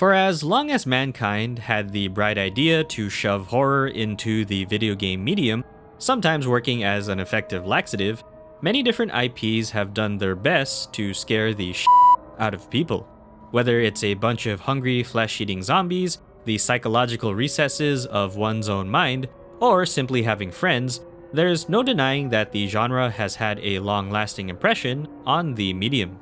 For as long as mankind had the bright idea to shove horror into the video game medium, sometimes working as an effective laxative, many different IPs have done their best to scare the out of people. Whether it's a bunch of hungry, flesh-eating zombies, the psychological recesses of one's own mind, or simply having friends, there's no denying that the genre has had a long-lasting impression on the medium.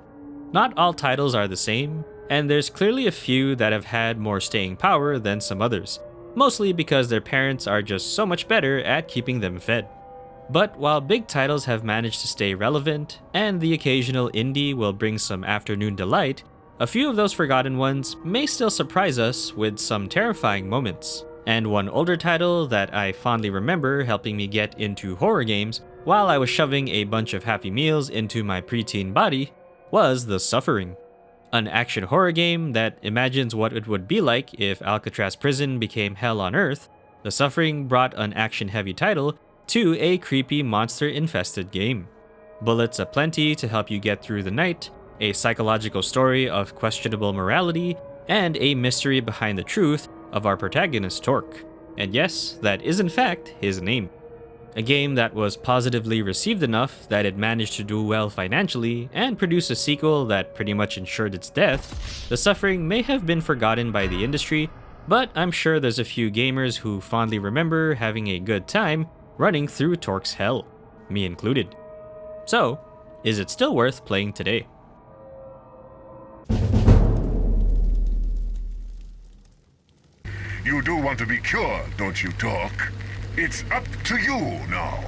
Not all titles are the same, and there's clearly a few that have had more staying power than some others, mostly because their parents are just so much better at keeping them fed. But while big titles have managed to stay relevant, and the occasional indie will bring some afternoon delight, a few of those forgotten ones may still surprise us with some terrifying moments. And one older title that I fondly remember helping me get into horror games while I was shoving a bunch of Happy Meals into my preteen body was The Suffering, an action horror game that imagines what it would be like if Alcatraz prison became hell on earth. The Suffering brought an action-heavy title to a creepy monster-infested game. Bullets aplenty to help you get through the night, a psychological story of questionable morality, and a mystery behind the truth of our protagonist Torque. And yes, that is in fact his name. A game that was positively received enough that it managed to do well financially and produce a sequel that pretty much ensured its death. The Suffering may have been forgotten by the industry, but I'm sure there's a few gamers who fondly remember having a good time running through Torque's hell, me included. So, is it still worth playing today? You do want to be cured, don't you, Torque? It's up to you now.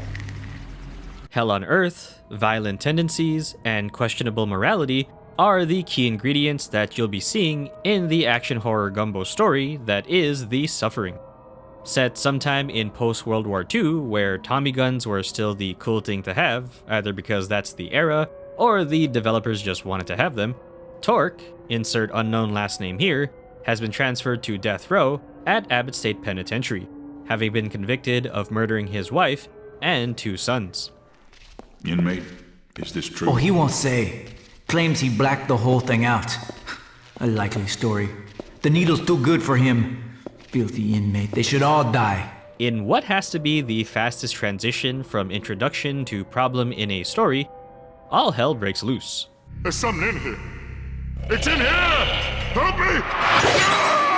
Hell on Earth, violent tendencies, and questionable morality are the key ingredients that you'll be seeing in the action horror gumbo story that is The Suffering. Set sometime in post-World War II, where Tommy guns were still the cool thing to have, either because that's the era, or the developers just wanted to have them, Torque, insert unknown last name here, has been transferred to death row at Abbott State Penitentiary, having been convicted of murdering his wife and 2 sons. Inmate, is this true? Oh, he won't say. Claims he blacked the whole thing out. A likely story. The needle's too good for him. Filthy inmate, they should all die. In what has to be the fastest transition from introduction to problem in a story, all hell breaks loose. There's something in here. It's in here! Help me! No!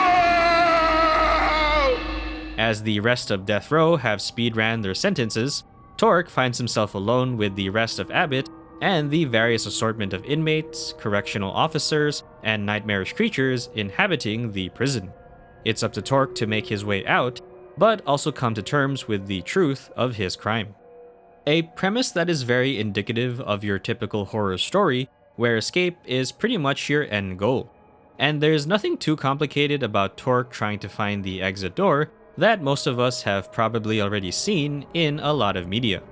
As the rest of Death Row have speedran their sentences, Torque finds himself alone with the rest of Abbott and the various assortment of inmates, correctional officers, and nightmarish creatures inhabiting the prison. It's up to Torque to make his way out, but also come to terms with the truth of his crime. A premise that is very indicative of your typical horror story, where escape is pretty much your end goal. And there's nothing too complicated about Torque trying to find the exit door that most of us have probably already seen in a lot of media.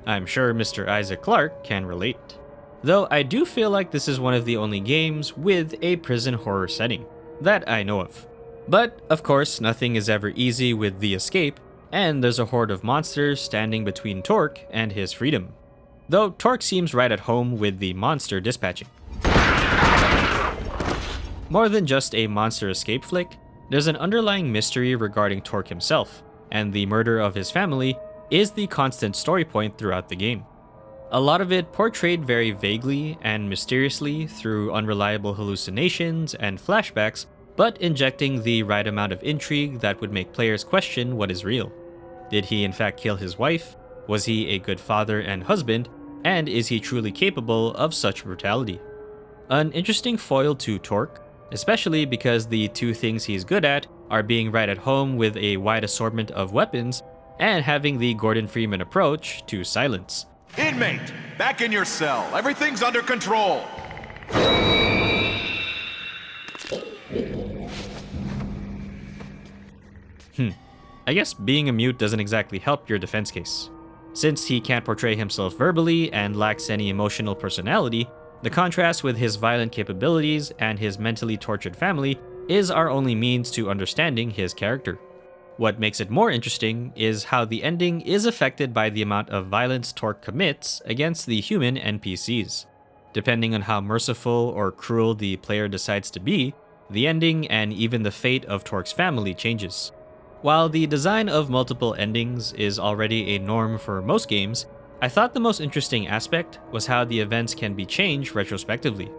I'm sure Mr. Isaac Clarke can relate. Though I do feel like this is one of the only games with a prison horror setting that I know of. But of course, nothing is ever easy with the escape, and there's a horde of monsters standing between Torque and his freedom. Though Torque seems right at home with the monster dispatching. More than just a monster escape flick, there's an underlying mystery regarding Torque himself, and the murder of his family is the constant story point throughout the game. A lot of it portrayed very vaguely and mysteriously through unreliable hallucinations and flashbacks, but injecting the right amount of intrigue that would make players question what is real. Did he in fact kill his wife? Was he a good father and husband? And is he truly capable of such brutality? An interesting foil to Torque, especially because the 2 things he's good at are being right at home with a wide assortment of weapons and having the Gordon Freeman approach to silence. Inmate, back in your cell. Everything's under control. I guess being a mute doesn't exactly help your defense case. Since he can't portray himself verbally and lacks any emotional personality, the contrast with his violent capabilities and his mentally tortured family is our only means to understanding his character. What makes it more interesting is how the ending is affected by the amount of violence Torque commits against the human NPCs. Depending on how merciful or cruel the player decides to be, the ending, and even the fate of Torque's family changes. While the design of multiple endings is already a norm for most games, I thought the most interesting aspect was how the events can be changed retrospectively.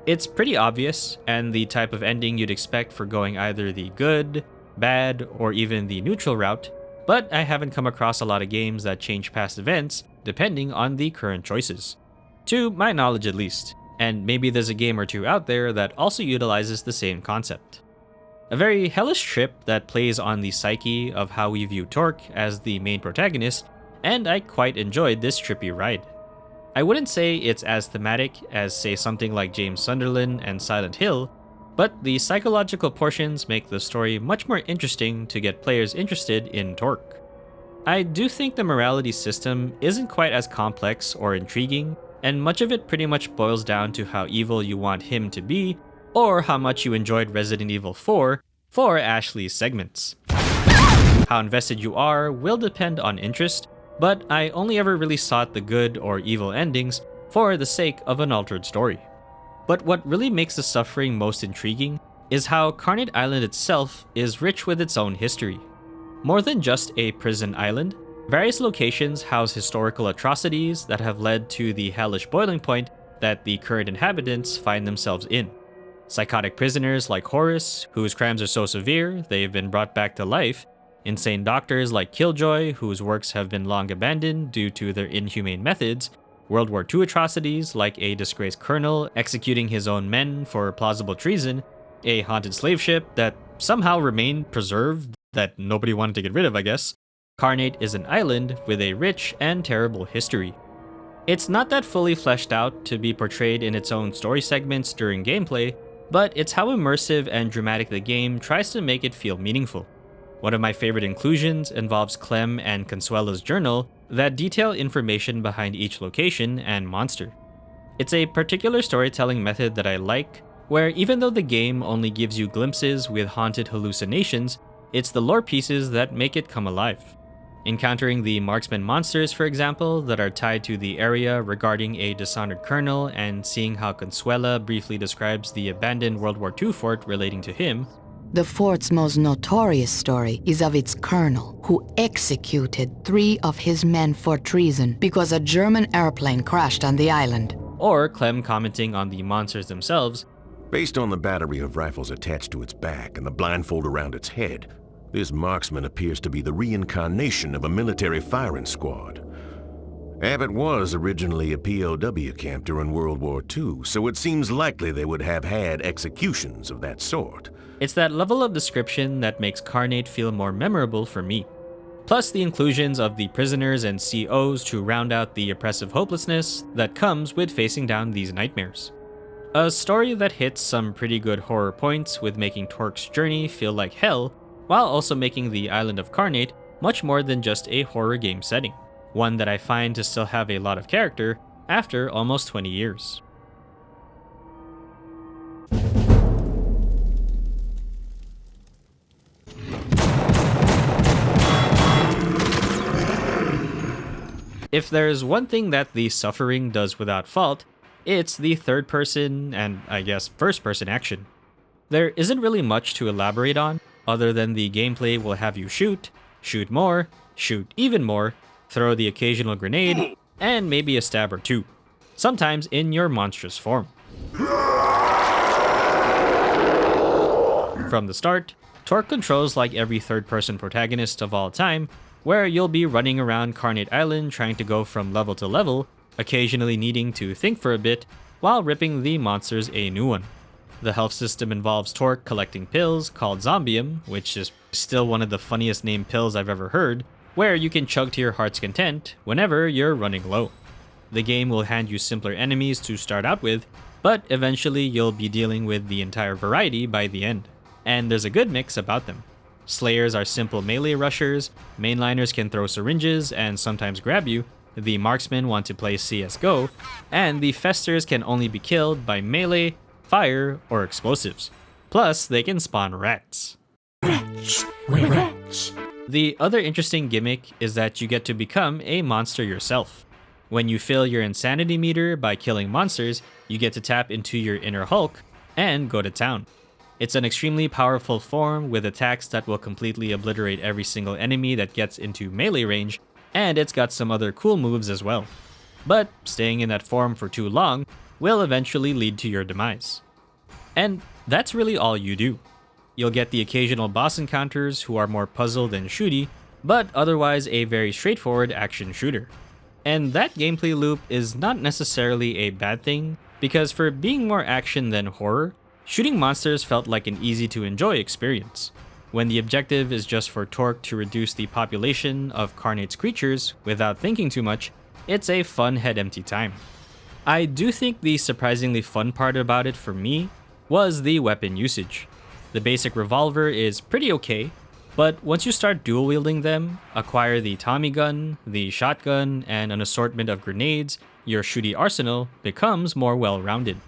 It's pretty obvious, and the type of ending you'd expect for going either the good, bad, or even the neutral route, but I haven't come across a lot of games that change past events depending on the current choices. To my knowledge at least, and maybe there's a game or two out there that also utilizes the same concept. A very hellish trip that plays on the psyche of how we view Torque as the main protagonist, and I quite enjoyed this trippy ride. I wouldn't say it's as thematic as, say, something like James Sunderland and Silent Hill, but the psychological portions make the story much more interesting to get players interested in Torque. I do think the morality system isn't quite as complex or intriguing, and much of it pretty much boils down to how evil you want him to be, or how much you enjoyed Resident Evil 4 for Ashley's segments. How invested you are will depend on interest, but I only ever really sought the good or evil endings for the sake of an altered story. But what really makes the suffering most intriguing is how Carnate Island itself is rich with its own history. More than just a prison island, various locations house historical atrocities that have led to the hellish boiling point that the current inhabitants find themselves in. Psychotic prisoners like Horace, whose crimes are so severe they've been brought back to life, insane doctors like Killjoy, whose works have been long abandoned due to their inhumane methods, World War II atrocities like a disgraced colonel executing his own men for plausible treason, a haunted slave ship that somehow remained preserved that nobody wanted to get rid of, I guess. Carnate is an island with a rich and terrible history. It's not that fully fleshed out to be portrayed in its own story segments during gameplay, but it's how immersive and dramatic the game tries to make it feel meaningful. One of my favorite inclusions involves Clem and Consuela's journal that detail information behind each location and monster. It's a particular storytelling method that I like, where even though the game only gives you glimpses with haunted hallucinations, it's the lore pieces that make it come alive. Encountering the marksman monsters, for example, that are tied to the area regarding a dishonored colonel, and seeing how Consuela briefly describes the abandoned World War II fort relating to him. The fort's most notorious story is of its colonel, who executed 3 of his men for treason because a German airplane crashed on the island. Or Clem commenting on the monsters themselves. Based on the battery of rifles attached to its back and the blindfold around its head, this marksman appears to be the reincarnation of a military firing squad. Abbott was originally a POW camp during World War II, so it seems likely they would have had executions of that sort. It's that level of description that makes Carnate feel more memorable for me. Plus the inclusions of the prisoners and COs to round out the oppressive hopelessness that comes with facing down these nightmares. A story that hits some pretty good horror points with making Torque's journey feel like hell, while also making the island of Carnate much more than just a horror game setting, one that I find to still have a lot of character after almost 20 years. If there's one thing that the Suffering does without fault, it's the third person and I guess first person action. There isn't really much to elaborate on, other than the gameplay will have you shoot, shoot more, shoot even more, throw the occasional grenade, and maybe a stab or two, sometimes in your monstrous form. From the start, Torque controls like every third-person protagonist of all time, where you'll be running around Carnate Island trying to go from level to level, occasionally needing to think for a bit, while ripping the monsters a new one. The health system involves Torque collecting pills called Zombium, which is still one of the funniest named pills I've ever heard, where you can chug to your heart's content whenever you're running low. The game will hand you simpler enemies to start out with, but eventually you'll be dealing with the entire variety by the end. And there's a good mix about them. Slayers are simple melee rushers, mainliners can throw syringes and sometimes grab you, the marksmen want to play CSGO, and the festers can only be killed by melee, fire, or explosives. Plus, they can spawn rats. Rats. The other interesting gimmick is that you get to become a monster yourself. When you fill your insanity meter by killing monsters, you get to tap into your inner Hulk and go to town. It's an extremely powerful form with attacks that will completely obliterate every single enemy that gets into melee range, and it's got some other cool moves as well. But staying in that form for too long will eventually lead to your demise. And that's really all you do. You'll get the occasional boss encounters who are more puzzle than shooty, but otherwise a very straightforward action shooter. And that gameplay loop is not necessarily a bad thing, because for being more action than horror, shooting monsters felt like an easy to enjoy experience. When the objective is just for Torque to reduce the population of Carnate's creatures without thinking too much, it's a fun head empty time. I do think the surprisingly fun part about it for me was the weapon usage. The basic revolver is pretty okay, but once you start dual wielding them, acquire the Tommy gun, the shotgun, and an assortment of grenades, your shooty arsenal becomes more well-rounded.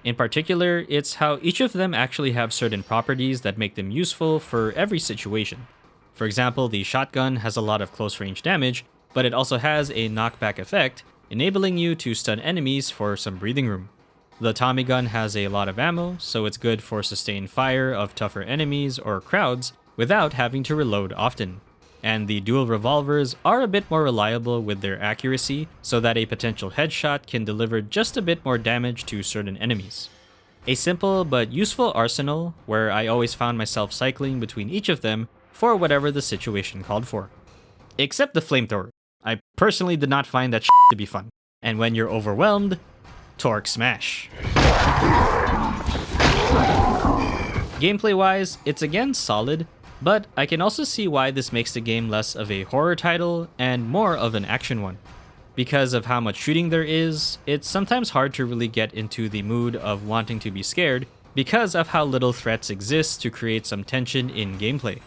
In particular, it's how each of them actually have certain properties that make them useful for every situation. For example, the shotgun has a lot of close-range damage, but it also has a knockback effect, enabling you to stun enemies for some breathing room. The Tommy gun has a lot of ammo, so it's good for sustained fire of tougher enemies or crowds without having to reload often. And the dual revolvers are a bit more reliable with their accuracy, so that a potential headshot can deliver just a bit more damage to certain enemies. A simple but useful arsenal where I always found myself cycling between each of them for whatever the situation called for. Except the flamethrower. I personally did not find that to be fun. And when you're overwhelmed, Torque smash. Gameplay-wise, it's again solid, but I can also see why this makes the game less of a horror title and more of an action one. Because of how much shooting there is, it's sometimes hard to really get into the mood of wanting to be scared because of how little threats exist to create some tension in gameplay.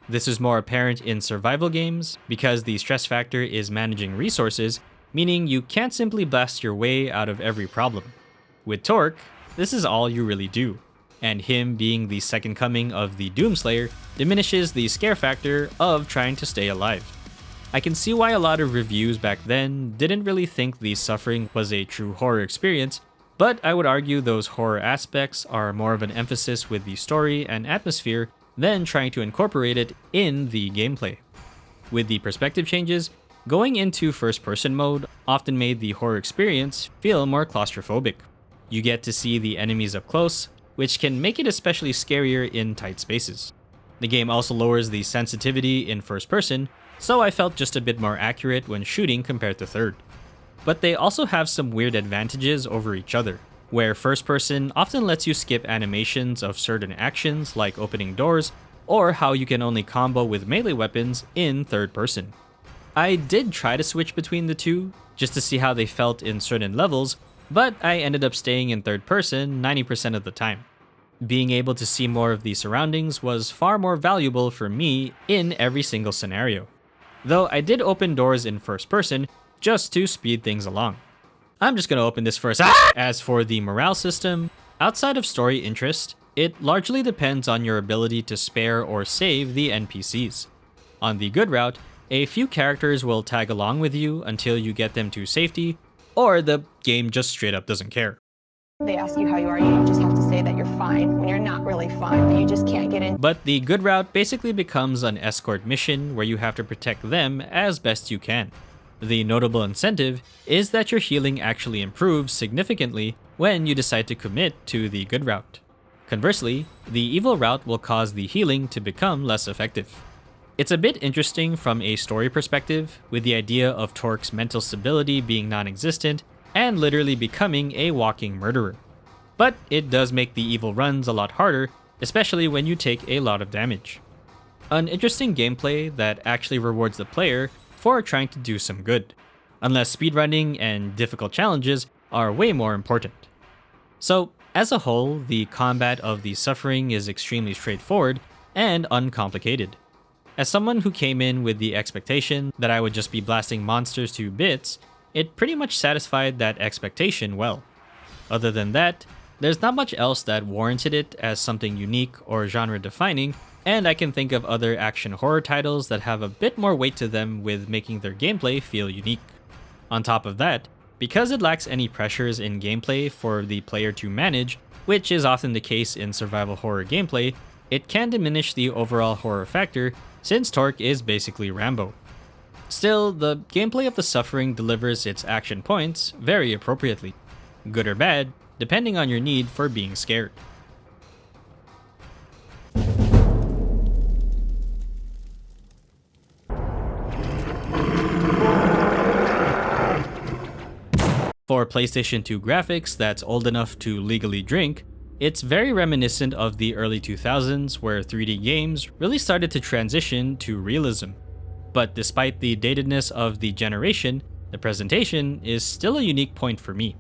This is more apparent in survival games because the stress factor is managing resources, meaning you can't simply blast your way out of every problem. With Torque, this is all you really do, and him being the second coming of the Doomslayer diminishes the scare factor of trying to stay alive. I can see why a lot of reviews back then didn't really think the suffering was a true horror experience, but I would argue those horror aspects are more of an emphasis with the story and atmosphere than trying to incorporate it in the gameplay. With the perspective changes, going into first-person mode often made the horror experience feel more claustrophobic. You get to see the enemies up close, which can make it especially scarier in tight spaces. The game also lowers the sensitivity in first person, so I felt just a bit more accurate when shooting compared to third. But they also have some weird advantages over each other, where first person often lets you skip animations of certain actions like opening doors, or how you can only combo with melee weapons in third person. I did try to switch between the two, just to see how they felt in certain levels, but I ended up staying in third person 90% of the time. Being able to see more of the surroundings was far more valuable for me in every single scenario. Though I did open doors in first person just to speed things along. I'm just gonna open this first. As for the morale system, outside of story interest, it largely depends on your ability to spare or save the NPCs. On the good route, a few characters will tag along with you until you get them to safety, or the game just straight up doesn't care. They ask you how you are, you just have to say that you're fine when you're not really fine, but you just can't get in. But the good route basically becomes an escort mission where you have to protect them as best you can. The notable incentive is that your healing actually improves significantly when you decide to commit to the good route. Conversely, the evil route will cause the healing to become less effective. It's a bit interesting from a story perspective, with the idea of Torque's mental stability being non-existent and literally becoming a walking murderer. But it does make the evil runs a lot harder, especially when you take a lot of damage. An interesting gameplay that actually rewards the player for trying to do some good, unless speedrunning and difficult challenges are way more important. So, as a whole, the combat of the Suffering is extremely straightforward and uncomplicated. As someone who came in with the expectation that I would just be blasting monsters to bits, it pretty much satisfied that expectation well. Other than that, there's not much else that warranted it as something unique or genre-defining, and I can think of other action horror titles that have a bit more weight to them with making their gameplay feel unique. On top of that, because it lacks any pressures in gameplay for the player to manage, which is often the case in survival horror gameplay, it can diminish the overall horror factor since Torque is basically Rambo. Still, the gameplay of the Suffering delivers its action points very appropriately, good or bad, depending on your need for being scared. For PlayStation 2 graphics that's old enough to legally drink, it's very reminiscent of the early 2000s where 3D games really started to transition to realism. But despite the datedness of the generation, the presentation is still a unique point for me.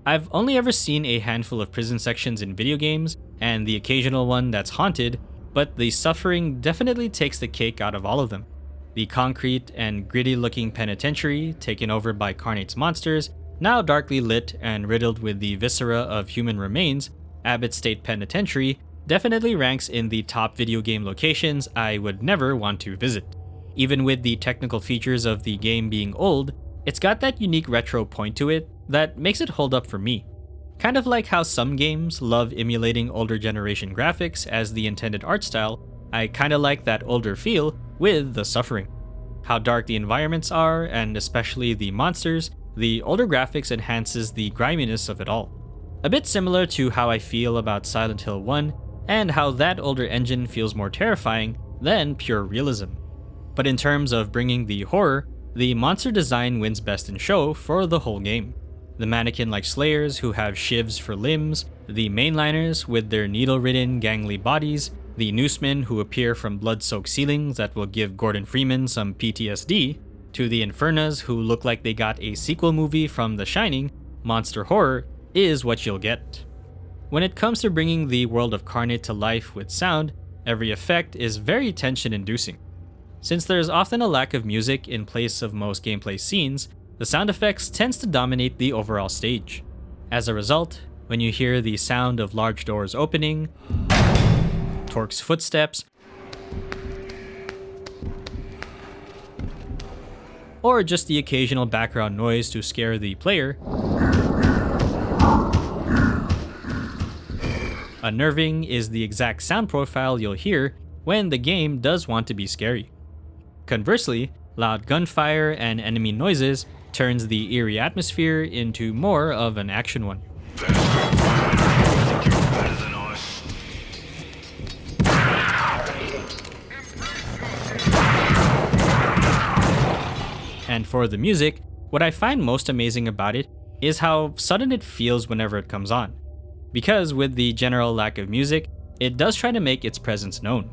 I've only ever seen a handful of prison sections in video games, and the occasional one that's haunted, but the Suffering definitely takes the cake out of all of them. The concrete and gritty looking penitentiary taken over by Carnate's monsters, now darkly lit and riddled with the viscera of human remains, Abbott State Penitentiary definitely ranks in the top video game locations I would never want to visit. Even with the technical features of the game being old, it's got that unique retro point to it that makes it hold up for me. Kind of like how some games love emulating older generation graphics as the intended art style, I kinda like that older feel with the Suffering. How dark the environments are, and especially the monsters, the older graphics enhances the griminess of it all. A bit similar to how I feel about Silent Hill 1, and how that older engine feels more terrifying than pure realism. But in terms of bringing the horror, the monster design wins best in show for the whole game. The mannequin-like slayers who have shivs for limbs, the mainliners with their needle-ridden gangly bodies, the noosemen who appear from blood-soaked ceilings that will give Gordon Freeman some PTSD, to the Infernas who look like they got a sequel movie from The Shining, monster horror is what you'll get. When it comes to bringing the world of Carnate to life with sound, every effect is very tension-inducing. Since there's often a lack of music in place of most gameplay scenes, the sound effects tends to dominate the overall stage. As a result, when you hear the sound of large doors opening, Torque's footsteps, or just the occasional background noise to scare the player, unnerving is the exact sound profile you'll hear when the game does want to be scary. Conversely, loud gunfire and enemy noises turns the eerie atmosphere into more of an action one. And for the music, what I find most amazing about it is how sudden it feels whenever it comes on. Because with the general lack of music, it does try to make its presence known.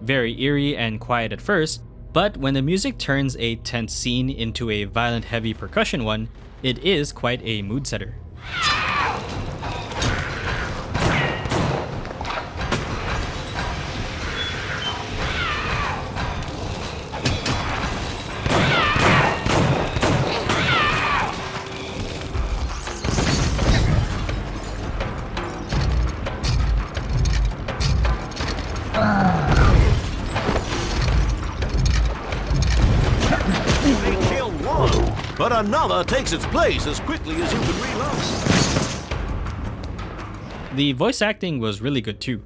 Very eerie and quiet at first, but when the music turns a tense scene into a violent heavy percussion one, it is quite a mood setter. But another takes its place as quickly as you can reload. The voice acting was really good too.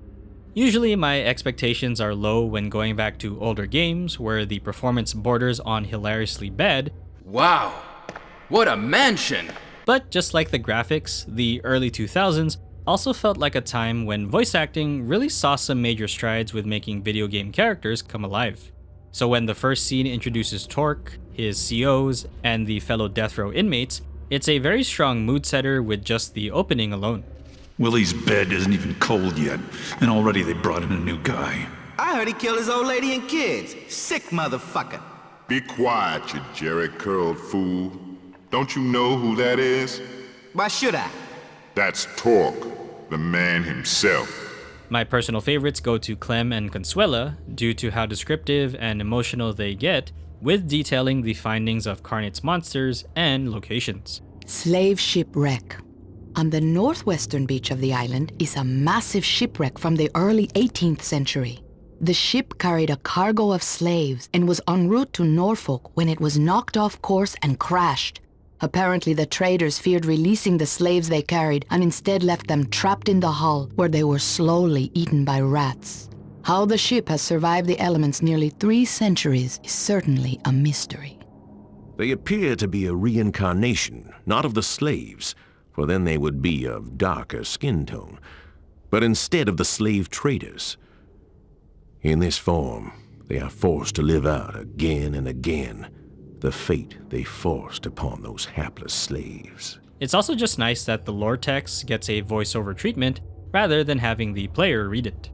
Usually my expectations are low when going back to older games where the performance borders on hilariously bad. Wow, what a mansion! But just like the graphics, the early 2000s also felt like a time when voice acting really saw some major strides with making video game characters come alive. So when the first scene introduces Torque, his COs, and the fellow death row inmates, it's a very strong mood setter with just the opening alone. Willie's bed isn't even cold yet, and already they brought in a new guy. I heard he killed his old lady and kids. Sick motherfucker. Be quiet, you jerry-curled fool. Don't you know who that is? Why should I? That's Torque, the man himself. My personal favorites go to Clem and Consuela due to how descriptive and emotional they get with detailing the findings of Carnate's monsters and locations. Slave shipwreck. On the northwestern beach of the island is a massive shipwreck from the early 18th century. The ship carried a cargo of slaves and was en route to Norfolk when it was knocked off course and crashed. Apparently, the traders feared releasing the slaves they carried and instead left them trapped in the hull where they were slowly eaten by rats. How the ship has survived the elements nearly 3 centuries is certainly a mystery. They appear to be a reincarnation, not of the slaves, for then they would be of darker skin tone, but instead of the slave traders. In this form, they are forced to live out again and again the fate they forced upon those hapless slaves. It's also just nice that the lore text gets a voiceover treatment rather than having the player read it.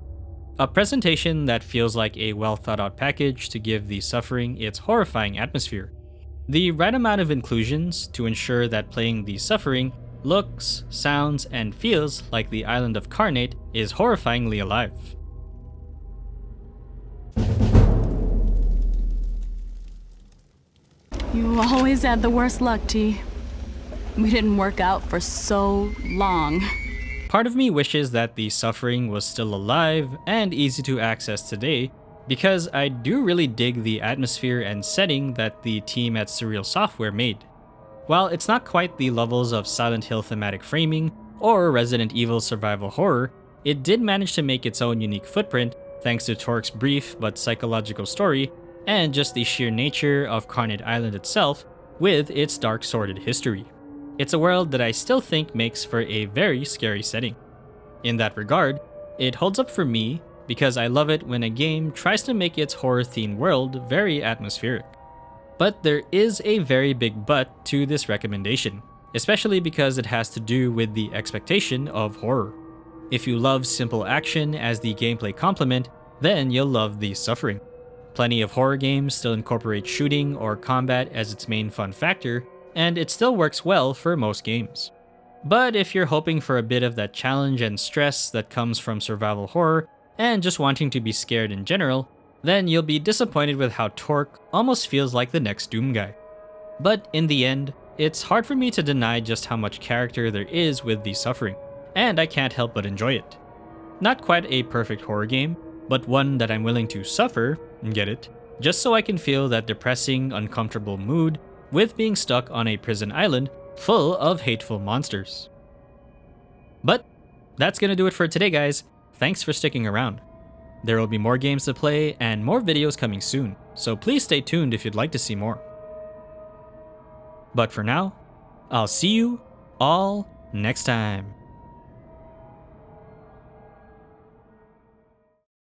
A presentation that feels like a well thought out package to give the suffering its horrifying atmosphere. The right amount of inclusions to ensure that playing the suffering looks, sounds, and feels like the island of Carnate is horrifyingly alive. You always had the worst luck, T. We didn't work out for so long. Part of me wishes that the suffering was still alive and easy to access today, because I do really dig the atmosphere and setting that the team at Surreal Software made. While it's not quite the levels of Silent Hill thematic framing or Resident Evil survival horror, it did manage to make its own unique footprint thanks to Torque's brief but psychological story and just the sheer nature of Carnate Island itself with its dark sordid history. It's a world that I still think makes for a very scary setting. In that regard, it holds up for me because I love it when a game tries to make its horror-themed world very atmospheric. But there is a very big but to this recommendation, especially because it has to do with the expectation of horror. If you love simple action as the gameplay complement, then you'll love the suffering. Plenty of horror games still incorporate shooting or combat as its main fun factor, and it still works well for most games. But if you're hoping for a bit of that challenge and stress that comes from survival horror, and just wanting to be scared in general, then you'll be disappointed with how Torque almost feels like the next Doom guy. But in the end, it's hard for me to deny just how much character there is with the suffering, and I can't help but enjoy it. Not quite a perfect horror game, but one that I'm willing to suffer, get it, just so I can feel that depressing, uncomfortable mood with being stuck on a prison island full of hateful monsters. But that's gonna do it for today, guys. Thanks for sticking around. There will be more games to play and more videos coming soon, so please stay tuned if you'd like to see more. But for now, I'll see you all next time.